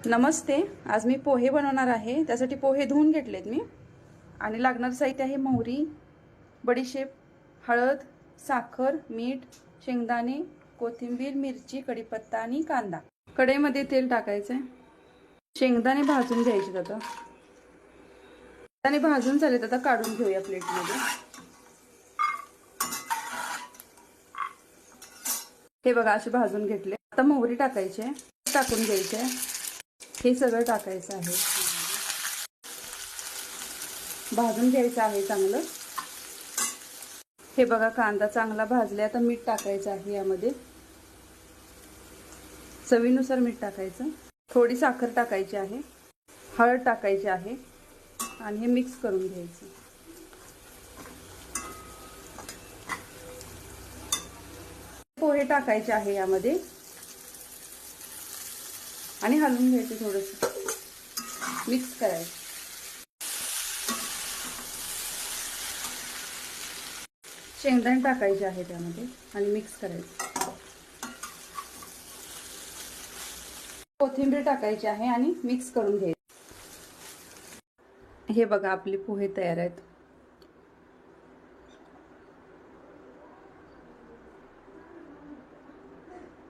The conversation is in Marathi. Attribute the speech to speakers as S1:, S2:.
S1: नमस्ते. आज मी पोहे बनवणार आहे. त्यासाठी पोहे धुवून घेतलेत मी आणि लागणारं साहित्य आहे मोहरी, बडीशेप, हळद, साखर, मीठ, शेंगदाणे, कोथिंबीर, मिरची, कढीपत्ता आणि कांदा. कढईमध्ये तेल टाकायचं आहे. शेंगदाणे भाजून घ्यायचे. आता शेंगदाणे भाजून झालेत, आता काढून घेऊया प्लेटमध्ये. हे बघा असे भाजून घेतले. आता मोहरी टाकायची आहे, टाकून घ्यायची आहे. हे सगळं टाकायचं आहे, भाजून घ्यायचं आहे चांगलं. हे बघा कांदा चांगला भाजला. आता मीठ टाकायचं आहे यामध्ये, चवीनुसार मीठ टाकायचं. थोडी साखर टाकायची आहे, हळद टाकायची आहे आणि हे मिक्स करून घ्यायचं. पोहे टाकायचे आहे यामध्ये आणि हलवून घ्यायचे, थोडंसं मिक्स करायचं. शेंगदाणे टाकायचे आहे त्यामध्ये आणि मिक्स करायचं. कोथिंबीर टाकायची आहे आणि मिक्स करून घ्यायचं. हे बघा आपले पोहे तयार आहेत.